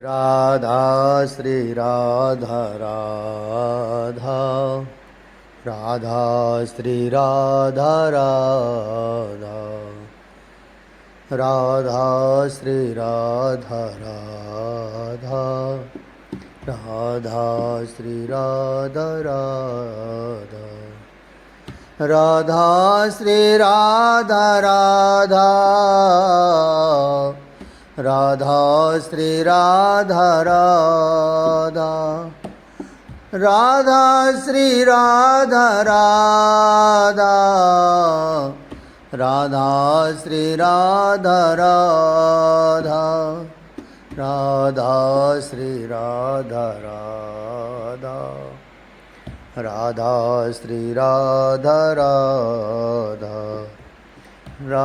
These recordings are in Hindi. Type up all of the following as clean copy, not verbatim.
राधा श्री राधा राधा राधा श्री राधा राधा राधा श्री राधा राधा राधा श्री राधा राधा राधा श्री राधा राधा राधा श्री राधा राधा राधा श्री राधा राधा राधा श्री राधा राधा राधा श्री राधा राधा राधा श्री राधा राधा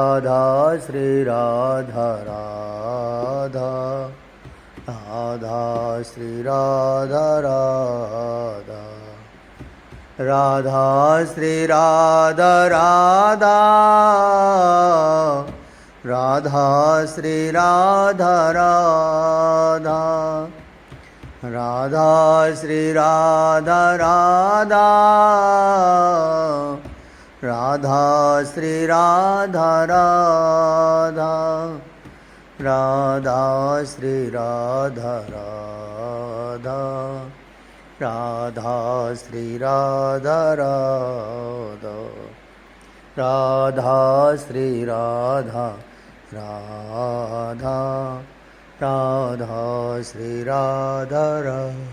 राधा श्री राधा राधा राधा श्री राधा राधा राधा श्री राधा राधा राधा श्री राधा राधा राधा श्री राधा राधा राधा श्री राधा राधा राधा श्री राधा राधा राधा श्री राधा राधा राधा श्री राधा राधा राधा श्री राधा राधा।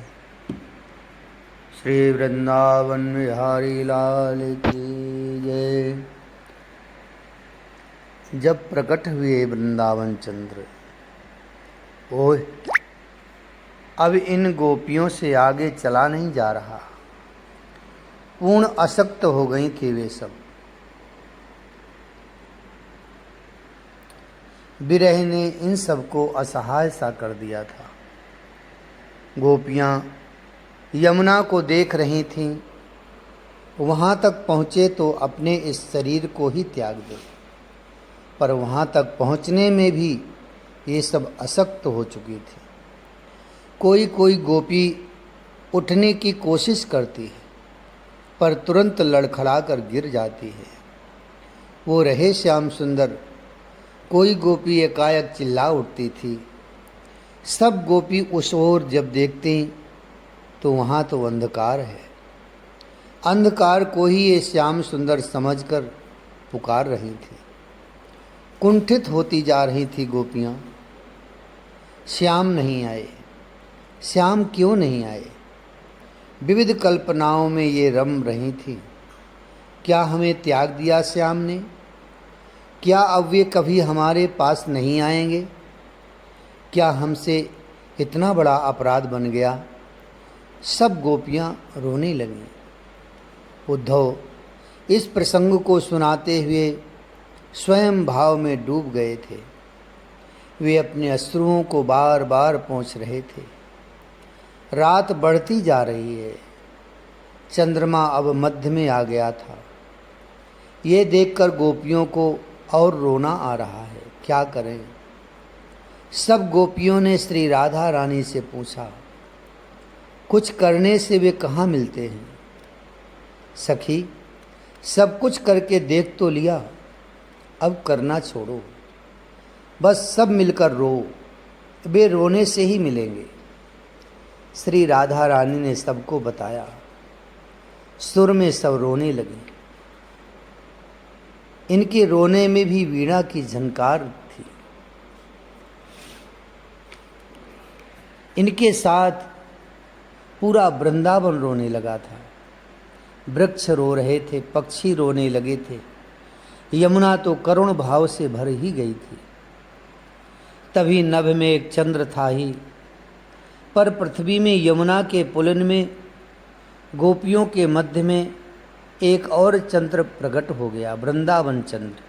श्री वृंदावन बिहारी लाल की जय। जब प्रकट हुए वृंदावन चंद्र, ओह अब इन गोपियों से आगे चला नहीं जा रहा। पूर्ण आसक्त हो गई थी वे सब। विरह ने इन सबको असहाय सा कर दिया था। गोपियाँ यमुना को देख रही थीं। वहाँ तक पहुँचे तो अपने इस शरीर को ही त्याग दे, पर वहाँ तक पहुँचने में भी ये सब असक्त हो चुकी थी। कोई कोई गोपी उठने की कोशिश करती है, पर तुरंत लड़खड़ा कर गिर जाती है। वो रहे श्याम सुंदर, कोई गोपी एकाएक चिल्ला उठती थी। सब गोपी उस ओर जब देखती तो वहाँ तो अंधकार है। अंधकार को ही ये श्याम सुंदर समझकर पुकार रही थी। कुंठित होती जा रही थी गोपियाँ। श्याम नहीं आए, श्याम क्यों नहीं आए? विविध कल्पनाओं में ये रम रही थी। क्या हमें त्याग दिया श्याम ने? क्या अब वे कभी हमारे पास नहीं आएंगे? क्या हमसे इतना बड़ा अपराध बन गया? सब गोपियाँ रोने लगीं। उद्धव इस प्रसंग को सुनाते हुए स्वयं भाव में डूब गए थे। वे अपने अश्रुओं को बार बार पोंछ रहे थे। रात बढ़ती जा रही है। चंद्रमा अब मध्य में आ गया था। ये देखकर गोपियों को और रोना आ रहा है। क्या करें? सब गोपियों ने श्री राधा रानी से पूछा, कुछ करने से वे कहाँ मिलते हैं? सखी, सब कुछ करके देख तो लिया, अब करना छोड़ो। बस सब मिलकर रो, वे रोने से ही मिलेंगे। श्री राधा रानी ने सबको बताया। सुर में सब रोने लगे। इनके रोने में भी वीणा की झनकार थी। इनके साथ पूरा वृंदावन रोने लगा था। वृक्ष रो रहे थे, पक्षी रोने लगे थे। यमुना तो करुण भाव से भर ही गई थी। तभी नभ में एक चंद्र था ही, पर पृथ्वी में यमुना के पुलन में गोपियों के मध्य में एक और चंद्र प्रकट हो गया, वृंदावन चंद्र।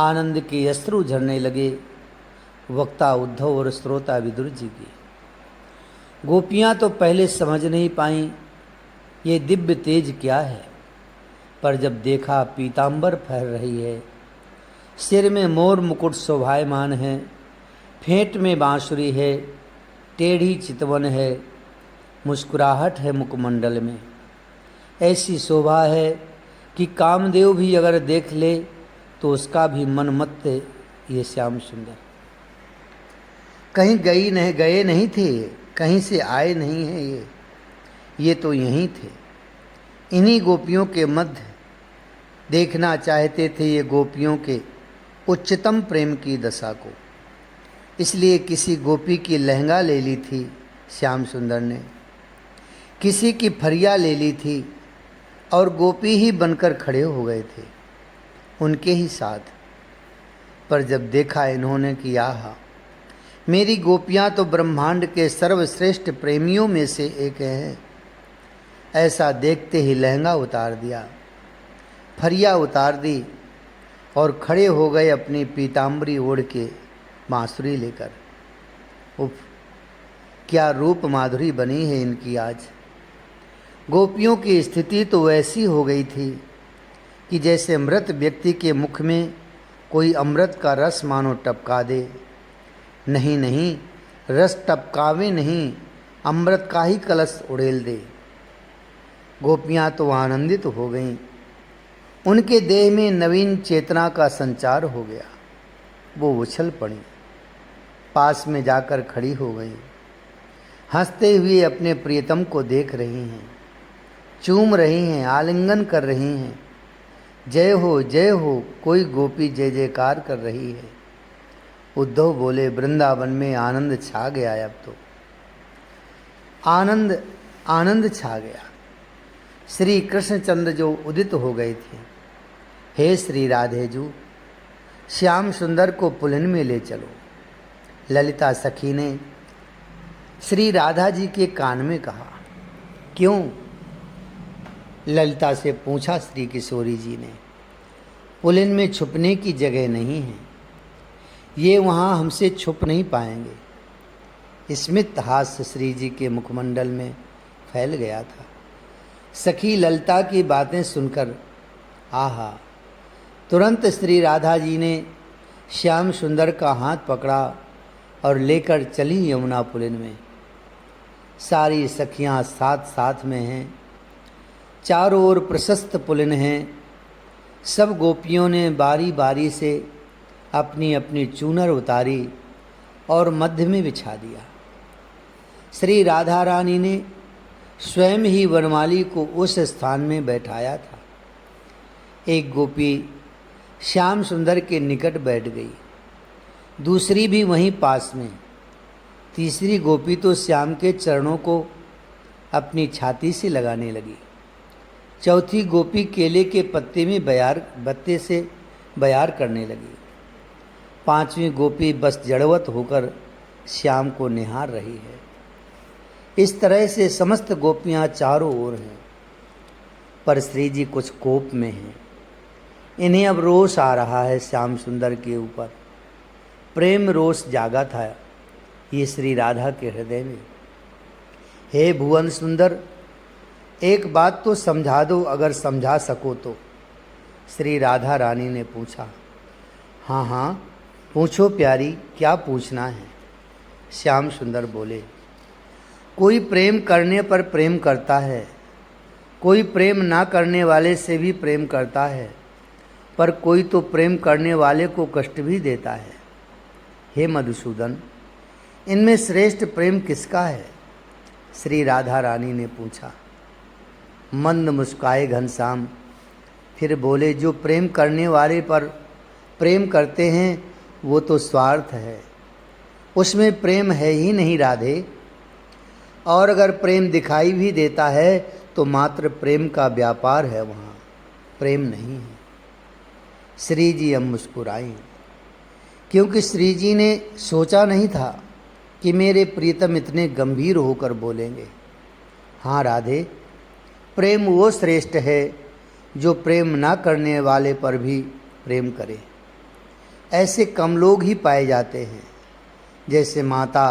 आनंद के अश्रु झरने लगे वक्ता उद्धव और श्रोता विदुर जी की। गोपियाँ तो पहले समझ नहीं पाईं ये दिव्य तेज क्या है, पर जब देखा पीतांबर फहर रही है, सिर में मोर मुकुट शोभायमान है, फेंट में बांसुरी है, टेढ़ी चितवन है, मुस्कुराहट है मुखमंडल में। ऐसी शोभा है कि कामदेव भी अगर देख ले तो उसका भी मन मत्त ये श्याम सुंदर। कहीं गए नहीं थे, कहीं से आए नहीं हैं ये तो यहीं थे। इन्हीं गोपियों के मध्य देखना चाहते थे ये गोपियों के उच्चतम प्रेम की दशा को। इसलिए किसी गोपी की लहंगा ले ली थी श्याम सुंदर ने, किसी की फरिया ले ली थी और गोपी ही बनकर खड़े हो गए थे उनके ही साथ। पर जब देखा इन्होंने कि आहा, मेरी गोपियां तो ब्रह्मांड के सर्वश्रेष्ठ प्रेमियों में से एक हैं, ऐसा देखते ही लहंगा उतार दिया, फरिया उतार दी और खड़े हो गए अपनी पीताम्बरी ओढ़ के बांसुरी लेकर। उफ, क्या रूप माधुरी बनी है इनकी आज। गोपियों की स्थिति तो वैसी हो गई थी कि जैसे मृत व्यक्ति के मुख में कोई अमृत का रस मानो टपका दे। नहीं नहीं, रस टपकावे नहीं, अमृत का ही कलश उड़ेल दे। गोपियां तो आनंदित हो गईं। उनके देह में नवीन चेतना का संचार हो गया। वो उछल पड़ी, पास में जाकर खड़ी हो गई, हंसते हुए अपने प्रियतम को देख रही हैं, चूम रही हैं, आलिंगन कर रही हैं। जय हो, कोई गोपी जय जयकार कर रही है। उद्धव बोले, वृंदावन में आनंद छा गया। अब तो आनंद छा गया। श्री कृष्णचंद्र जो उदित हो गए थे। हे श्री राधेजू, श्याम सुंदर को पुलिन में ले चलो। ललिता सखी ने श्री राधा जी के कान में कहा। क्यों? ललिता से पूछा श्री किशोरी जी ने। पुलिन में छुपने की जगह नहीं है, ये वहाँ हमसे छुप नहीं पाएंगे। स्मित हास्य श्री जी के मुखमंडल में फैल गया था। सखी ललिता की बातें सुनकर आहा, तुरंत श्री राधा जी ने श्याम सुंदर का हाथ पकड़ा और लेकर चली यमुना पुलिन में। सारी सखियां साथ साथ में हैं, चारों ओर प्रशस्त पुलिन हैं। सब गोपियों ने बारी बारी से अपनी अपनी चूनर उतारी और मध्य में बिछा दिया। श्री राधा रानी ने स्वयं ही वनमाली को उस स्थान में बैठाया था। एक गोपी श्याम सुंदर के निकट बैठ गई, दूसरी भी वहीं पास में, तीसरी गोपी तो श्याम के चरणों को अपनी छाती से लगाने लगी, चौथी गोपी केले के पत्ते से बयार करने लगी, पांचवी गोपी बस जड़वत होकर श्याम को निहार रही है। इस तरह से समस्त गोपियां चारों ओर हैं, पर श्री जी कुछ कोप में हैं। इन्हें अब रोष आ रहा है श्याम सुंदर के ऊपर। प्रेम रोष जागा था ये श्री राधा के हृदय में। हे भुवन सुंदर, एक बात तो समझा दो, अगर समझा सको तो, श्री राधा रानी ने पूछा। हाँ हाँ पूछो प्यारी, क्या पूछना है? श्याम सुंदर बोले। कोई प्रेम करने पर प्रेम करता है, कोई प्रेम ना करने वाले से भी प्रेम करता है, पर कोई तो प्रेम करने वाले को कष्ट भी देता है। हे मधुसूदन, इनमें श्रेष्ठ प्रेम किसका है? श्री राधा रानी ने पूछा। मंद मुस्काए घनश्याम, फिर बोले, जो प्रेम करने वाले पर प्रेम करते हैं वो तो स्वार्थ है, उसमें प्रेम है ही नहीं राधे। और अगर प्रेम दिखाई भी देता है तो मात्र प्रेम का व्यापार है, वहाँ प्रेम नहीं है। श्री जी अब मुस्कुराई, क्योंकि श्री जी ने सोचा नहीं था कि मेरे प्रीतम इतने गंभीर होकर बोलेंगे। हाँ राधे, प्रेम वो श्रेष्ठ है जो प्रेम ना करने वाले पर भी प्रेम करे। ऐसे कम लोग ही पाए जाते हैं। जैसे माता,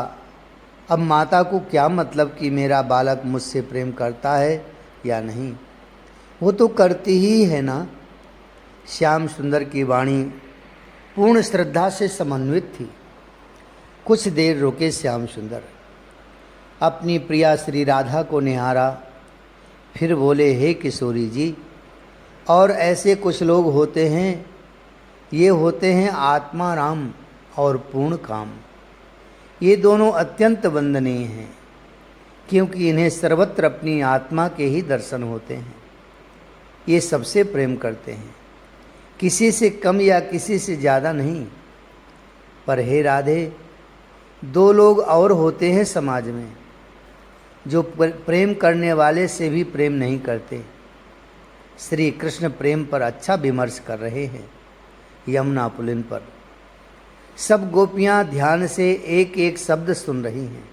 अब माता को क्या मतलब कि मेरा बालक मुझसे प्रेम करता है या नहीं, वो तो करती ही है ना। श्याम सुंदर की वाणी पूर्ण श्रद्धा से समन्वित थी। कुछ देर रुके श्याम सुंदर, अपनी प्रिया श्री राधा को निहारा, फिर बोले, हे किशोरी जी, और ऐसे कुछ लोग होते हैं, ये होते हैं आत्मा राम और पूर्ण काम। ये दोनों अत्यंत वंदनीय हैं, क्योंकि इन्हें सर्वत्र अपनी आत्मा के ही दर्शन होते हैं। ये सबसे प्रेम करते हैं, किसी से कम या किसी से ज़्यादा नहीं। पर हे राधे, दो लोग और होते हैं समाज में, जो प्रेम करने वाले से भी प्रेम नहीं करते। श्री कृष्ण प्रेम पर अच्छा विमर्श कर रहे हैं यमुना पुलिन पर। सब गोपियां ध्यान से एक एक शब्द सुन रही हैं।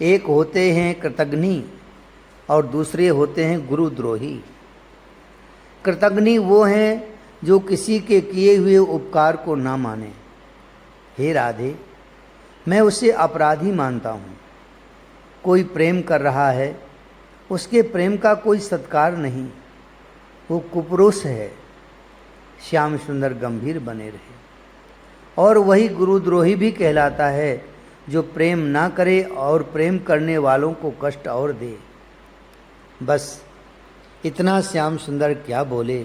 एक होते हैं कृतघ्नी और दूसरे होते हैं गुरुद्रोही। कृतघ्नी वो हैं जो किसी के किए हुए उपकार को ना माने। हे राधे, मैं उसे अपराधी मानता हूँ। कोई प्रेम कर रहा है, उसके प्रेम का कोई सत्कार नहीं, वो कुपुरुष है। श्याम सुंदर गंभीर बने रहे। और वही गुरुद्रोही भी कहलाता है, जो प्रेम ना करे और प्रेम करने वालों को कष्ट और दे। बस इतना श्याम सुंदर क्या बोले।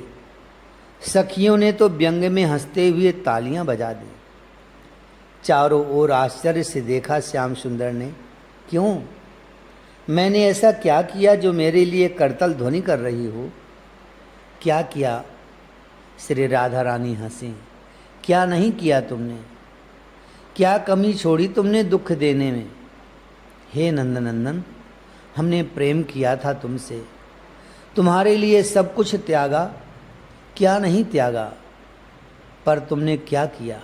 सखियों ने तो व्यंग में हंसते हुए तालियां बजा दी। चारों ओर आश्चर्य से देखा श्याम सुंदर ने। क्यों? मैंने ऐसा क्या किया जो मेरे लिए करतल ध्वनि कर रही हो? क्या किया? श्री राधा रानी हंसी। क्या नहीं किया तुमने? क्या कमी छोड़ी तुमने दुख देने में? हे नंदनंदन, हमने प्रेम किया था तुमसे, तुम्हारे लिए सब कुछ त्यागा। क्या नहीं त्यागा? पर तुमने क्या किया?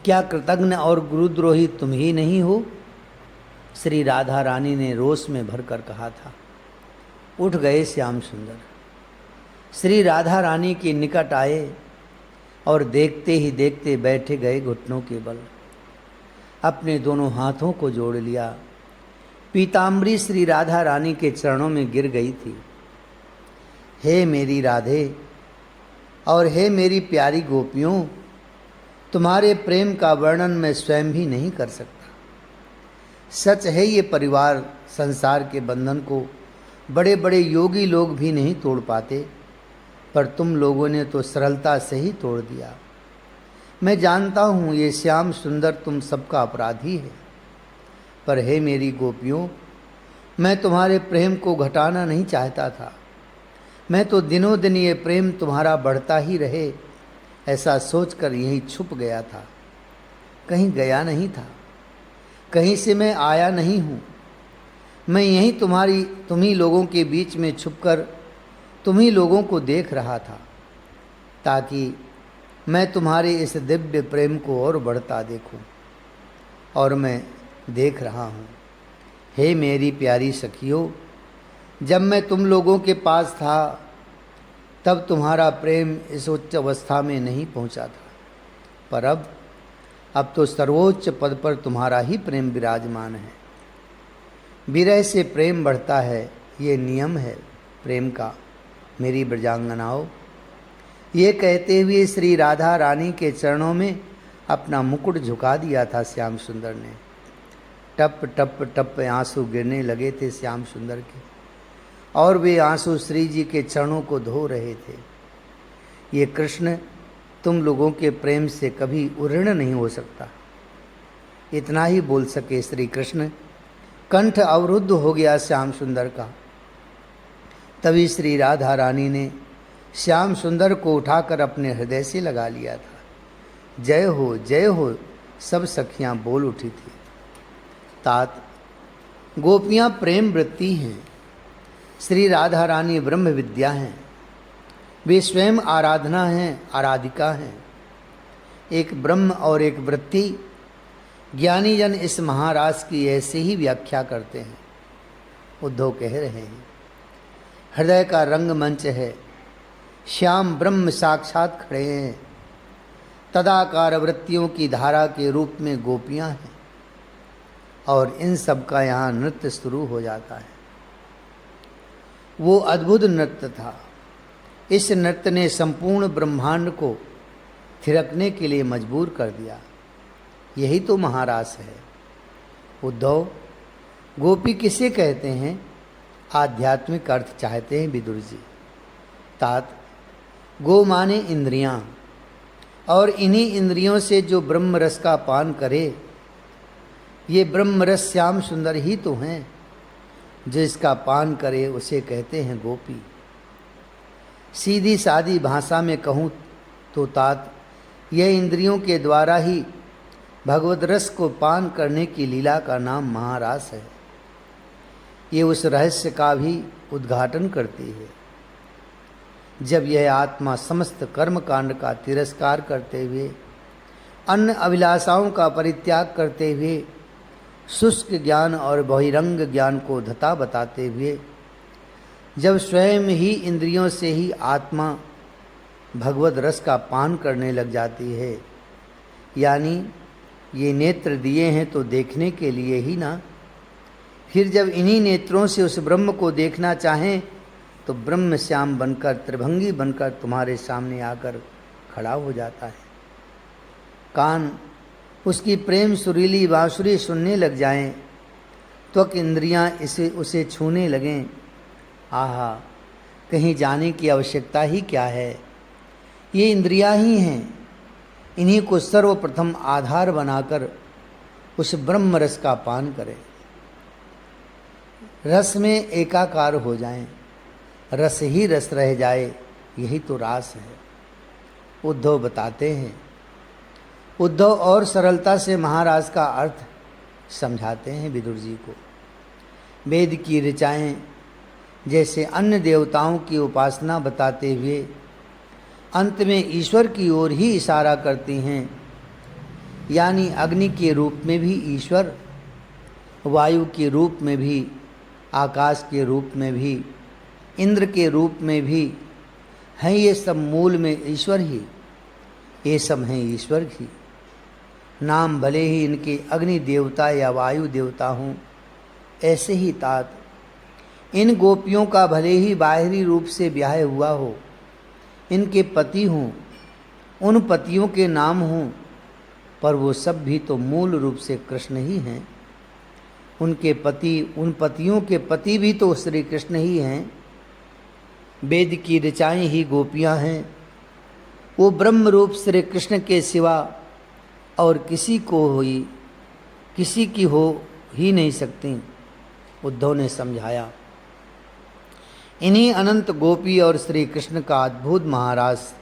क्या कृतघ्न और गुरुद्रोही तुम ही नहीं हो? श्री राधा रानी ने रोष में भरकर कहा था। उठ गए श्याम सुंदर, श्री राधा रानी के निकट आए और देखते ही देखते बैठे गए घुटनों के बल। अपने दोनों हाथों को जोड़ लिया। पीताम्बरी श्री राधा रानी के चरणों में गिर गई थी। हे मेरी राधे और हे मेरी प्यारी गोपियों, तुम्हारे प्रेम का वर्णन मैं स्वयं भी नहीं कर सकता। सच है, ये परिवार संसार के बंधन को बड़े बड़े योगी लोग भी नहीं तोड़ पाते, पर तुम लोगों ने तो सरलता से ही तोड़ दिया। मैं जानता हूँ ये श्याम सुंदर तुम सबका अपराधी है, पर हे मेरी गोपियों, मैं तुम्हारे प्रेम को घटाना नहीं चाहता था। मैं तो दिनों दिन ये प्रेम तुम्हारा बढ़ता ही रहे, ऐसा सोचकर यहीं छुप गया था। कहीं गया नहीं था, कहीं से मैं आया नहीं हूँ। मैं यहीं तुम्ही लोगों के बीच में छुपकर तुम्ही लोगों को देख रहा था, ताकि मैं तुम्हारे इस दिव्य प्रेम को और बढ़ता देखूं। और मैं देख रहा हूँ। हे मेरी प्यारी सखियों, जब मैं तुम लोगों के पास था तब तुम्हारा प्रेम इस उच्च अवस्था में नहीं पहुँचा था, पर अब तो सर्वोच्च पद पर तुम्हारा ही प्रेम विराजमान है। विरह से प्रेम बढ़ता है, ये नियम है प्रेम का मेरी ब्रजांगनाओं। ये कहते हुए श्री राधा रानी के चरणों में अपना मुकुट झुका दिया था श्याम सुंदर ने। टप टप टप आंसू गिरने लगे थे श्याम सुंदर के, और वे आंसू श्री जी के चरणों को धो रहे थे। ये कृष्ण तुम लोगों के प्रेम से कभी उऋण नहीं हो सकता। इतना ही बोल सके श्री कृष्ण। कंठ अवरुद्ध हो गया श्याम सुंदर का। तभी श्री राधा रानी ने श्याम सुंदर को उठाकर अपने हृदय से लगा लिया था। जय हो सब सखियां बोल उठी थी। तात गोपियां प्रेम वृत्ति हैं, श्री राधा रानी ब्रह्म विद्या हैं, वे स्वयं आराधना हैं, आराधिका हैं। एक ब्रह्म और एक वृत्ति। ज्ञानी जन इस महाराज की ऐसे ही व्याख्या करते हैं। उद्धव कह रहे हैं, हृदय का रंगमंच है, श्याम ब्रह्म साक्षात खड़े हैं, तदाकार वृत्तियों की धारा के रूप में गोपियां हैं, और इन सब का यहाँ नृत्य शुरू हो जाता है। वो अद्भुत नृत्य था। इस नृत्य ने संपूर्ण ब्रह्मांड को थिरकने के लिए मजबूर कर दिया। यही तो महारास है। उद्धव, गोपी किसे कहते हैं? आध्यात्मिक अर्थ चाहते हैं विदुर जी। तात गो माने इंद्रियां, और इन्हीं इंद्रियों से जो ब्रह्म रस का पान करे, ये ब्रह्म रस श्याम सुंदर ही तो हैं। जो इसका पान करे उसे कहते हैं गोपी। सीधी सादी भाषा में कहूँ तो तात, यह इंद्रियों के द्वारा ही भगवत रस को पान करने की लीला का नाम महारास है। ये उस रहस्य का भी उद्घाटन करती है जब यह आत्मा समस्त कर्म कांड का तिरस्कार करते हुए, अन्य अभिलाषाओं का परित्याग करते हुए, शुष्क ज्ञान और बहिरंग ज्ञान को धता बताते हुए, जब स्वयं ही इंद्रियों से ही आत्मा भगवत रस का पान करने लग जाती है, यानी ये नेत्र दिए हैं तो देखने के लिए ही ना, फिर जब इन्हीं नेत्रों से उस ब्रह्म को देखना चाहें तो ब्रह्म श्याम बनकर, त्रिभंगी बनकर तुम्हारे सामने आकर खड़ा हो जाता है। कान उसकी प्रेम सुरीली बांसुरी सुनने लग जाएं, त्वक इंद्रियां उसे छूने लगें। आहा, कहीं जाने की आवश्यकता ही क्या है? ये इंद्रियां ही हैं। इन्हीं को सर्वप्रथम आधार बनाकर उस ब्रह्म रस का पान करें, रस में एकाकार हो जाएं, रस ही रस रह जाए, यही तो रास है। उद्धव बताते हैं। उद्धव और सरलता से महाराज का अर्थ समझाते हैं विदुर जी को। वेद की ऋचाएँ जैसे अन्य देवताओं की उपासना बताते हुए अंत में ईश्वर की ओर ही इशारा करती हैं, यानी अग्नि के रूप में भी ईश्वर, वायु के रूप में भी, आकाश के रूप में भी, इंद्र के रूप में भी हैं। ये सब मूल में ईश्वर ही, ये सब हैं ईश्वर ही। नाम भले ही इनके अग्नि देवता या वायु देवता हों, ऐसे ही तात इन गोपियों का भले ही बाहरी रूप से ब्याह हुआ हो, इनके पति हों, उन पतियों के नाम हों, पर वो सब भी तो मूल रूप से कृष्ण ही हैं। उनके पति, उन पतियों के पति भी तो श्री कृष्ण ही हैं। वेद की ऋचाएँ ही गोपियाँ हैं। वो ब्रह्म रूप श्री कृष्ण के सिवा और किसी की हो ही नहीं सकती। उद्धव ने समझाया। इन्हीं अनंत गोपी और श्री कृष्ण का अद्भुत महारास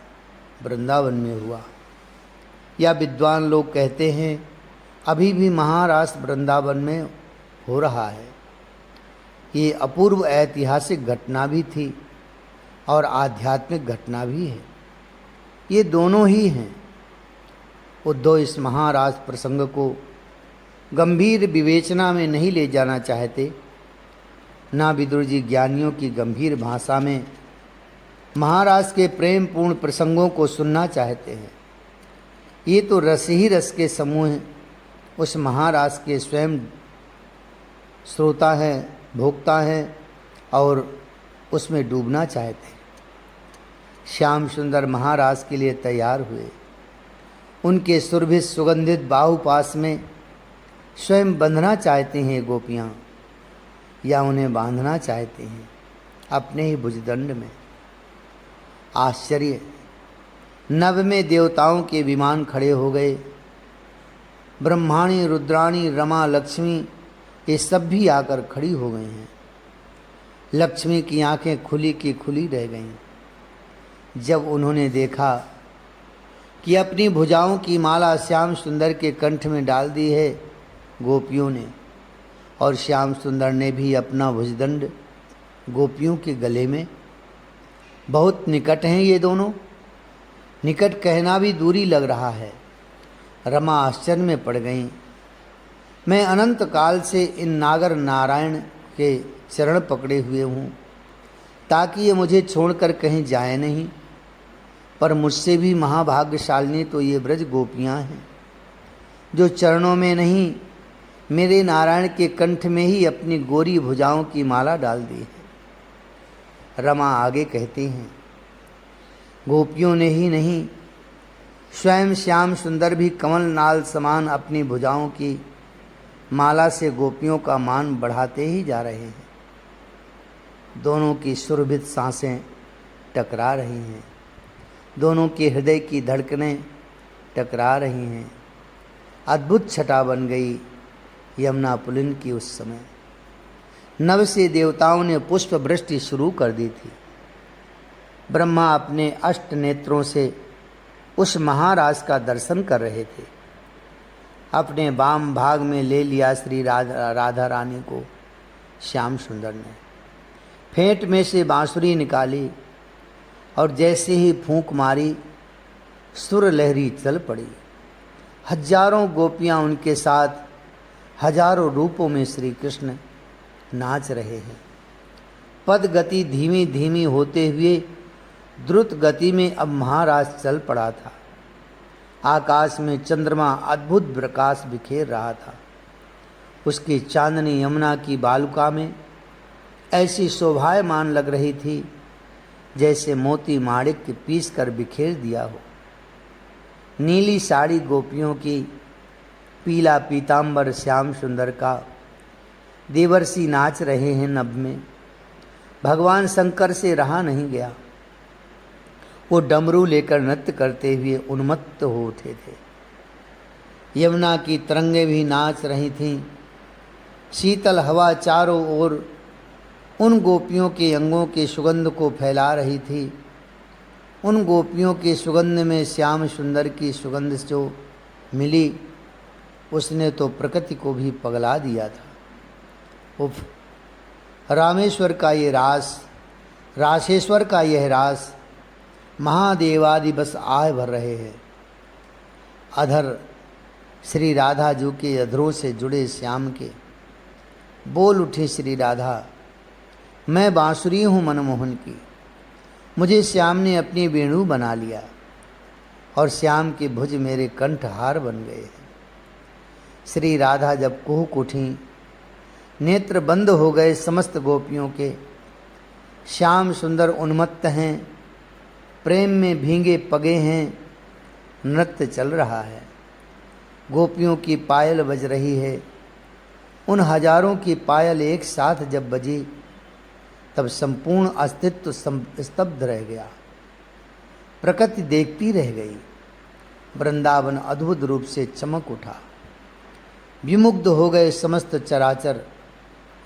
वृंदावन में हुआ। या विद्वान लोग कहते हैं अभी भी महारास वृंदावन में हो रहा है। ये अपूर्व ऐतिहासिक घटना भी थी और आध्यात्मिक घटना भी है। ये दोनों ही हैं। उद्धव इस महाराज प्रसंग को गंभीर विवेचना में नहीं ले जाना चाहते, ना विदुर जी ज्ञानियों की गंभीर भाषा में महाराज के प्रेम पूर्ण प्रसंगों को सुनना चाहते हैं। ये तो रस ही रस के समूह उस महाराज के स्वयं श्रोता हैं, भोक्ता हैं और उसमें डूबना चाहते हैं। श्याम सुंदर महाराज के लिए तैयार हुए। उनके सुरभित सुगंधित बाहुपास में स्वयं बंधना चाहते हैं गोपियाँ, या उन्हें बांधना चाहते हैं अपने ही भुजदंड में। आश्चर्य! नभ में देवताओं के विमान खड़े हो गए। ब्रह्माणी, रुद्राणी, रमा, लक्ष्मी, ये सब भी आकर खड़ी हो गई हैं। लक्ष्मी की आंखें खुली की खुली रह गईं जब उन्होंने देखा कि अपनी भुजाओं की माला श्याम सुंदर के कंठ में डाल दी है गोपियों ने, और श्याम सुंदर ने भी अपना भुजदंड गोपियों के गले में। बहुत निकट हैं ये दोनों, निकट कहना भी दूरी लग रहा है। रमा आश्चर्य में पड़ गईं। मैं अनंत काल से इन नागर नारायण के चरण पकड़े हुए हूँ ताकि ये मुझे छोड़कर कहीं जाए नहीं, पर मुझसे भी महाभाग्यशालिनी तो ये ब्रज गोपियाँ हैं जो चरणों में नहीं, मेरे नारायण के कंठ में ही अपनी गोरी भुजाओं की माला डाल दी है। रमा आगे कहती हैं, गोपियों ने ही नहीं, स्वयं श्याम सुंदर भी कमल नाल समान अपनी भुजाओं की माला से गोपियों का मान बढ़ाते ही जा रहे हैं। दोनों की सुरभित सांसें टकरा रही हैं, दोनों के हृदय की धड़कनें टकरा रही हैं। अद्भुत छटा बन गई यमुना पुलिन की उस समय। नव से देवताओं ने पुष्प वृष्टि शुरू कर दी थी। ब्रह्मा अपने अष्ट नेत्रों से उस महाराज का दर्शन कर रहे थे। अपने वाम भाग में ले लिया श्री राधा रानी को श्याम सुंदर ने। फेंट में से बांसुरी निकाली और जैसे ही फूंक मारी सुर लहरी चल पड़ी। हजारों गोपियां उनके साथ हजारों रूपों में श्री कृष्ण नाच रहे हैं। पद गति धीमी धीमी होते हुए द्रुत गति में अब महाराज चल पड़ा था। आकाश में चंद्रमा अद्भुत प्रकाश बिखेर रहा था। उसकी चांदनी यमुना की बालुका में ऐसी शोभायमान लग रही थी जैसे मोती माणिक्य पीस कर बिखेर दिया हो। नीली साड़ी गोपियों की, पीला पीतांबर श्याम सुंदर का, देवर्षि नाच रहे हैं नभ में। भगवान शंकर से रहा नहीं गया। वो डमरू लेकर नृत्य करते हुए उन्मत्त हो उठे थे। यमुना की तरंगें भी नाच रही थीं। शीतल हवा चारों ओर उन गोपियों के अंगों के सुगंध को फैला रही थी। उन गोपियों के सुगंध में श्याम सुंदर की सुगंध जो मिली, उसने तो प्रकृति को भी पगला दिया था। उफ, रामेश्वर का ये रास, रासेश्वर का यह रास महादेवादि बस आह भर रहे हैं। अधर श्री राधा जी के अधरों से जुड़े श्याम के बोल उठे श्री राधा, मैं बांसुरी हूँ मनमोहन की। मुझे श्याम ने अपनी वेणु बना लिया और श्याम के भुज मेरे कंठहार बन गए हैं। श्री राधा जब कुहुक उठी, नेत्र बंद हो गए समस्त गोपियों के। श्याम सुंदर उन्मत्त हैं, प्रेम में भींगे पगे हैं। नृत्य चल रहा है, गोपियों की पायल बज रही है। उन हजारों की पायल एक साथ जब बजी तब संपूर्ण अस्तित्व स्तब्ध रह गया। प्रकृति देखती रह गई। वृंदावन अद्भुत रूप से चमक उठा। विमुग्ध हो गए समस्त चराचर।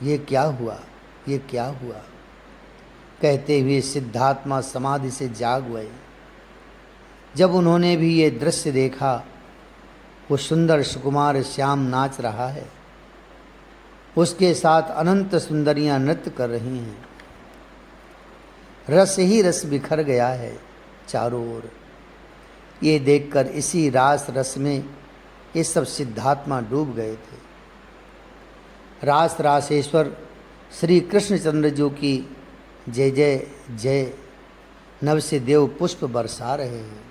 ये क्या हुआ, ये क्या हुआ, कहते हुए सिद्धात्मा समाधि से जाग गए। जब उन्होंने भी ये दृश्य देखा, वो सुंदर सुकुमार श्याम नाच रहा है, उसके साथ अनंत सुंदरियां नृत्य कर रही हैं। रस ही रस बिखर गया है चारों ओर। ये देखकर इसी रास रस में ये सब सिद्धात्मा डूब गए थे। रास रासेश्वर श्री कृष्णचंद्र जी की जय जय जय। नव से देव पुष्प बरसा रहे हैं।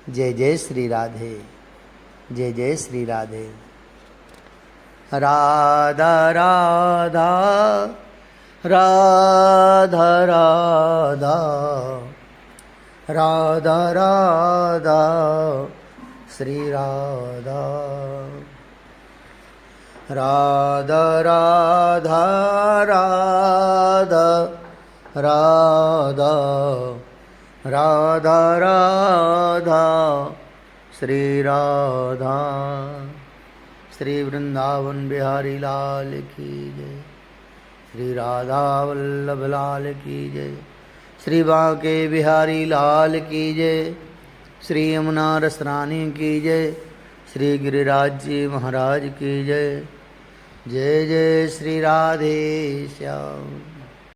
जय जय श्री राधे, जय जय श्री राधे। राधा राधा राधा राधा राधा राधा श्री राधा। राधा राधा राधा राधा राधा राधा श्री राधा। श्री वृंदावन बिहारी लाल की जय। श्री राधा वल्लभ लाल की जय। श्री बांके बिहारी लाल की जय। श्री यमुना रस रानी की जय। श्री गिरिराज जी महाराज की जय। जय जय श्री राधे श्याम।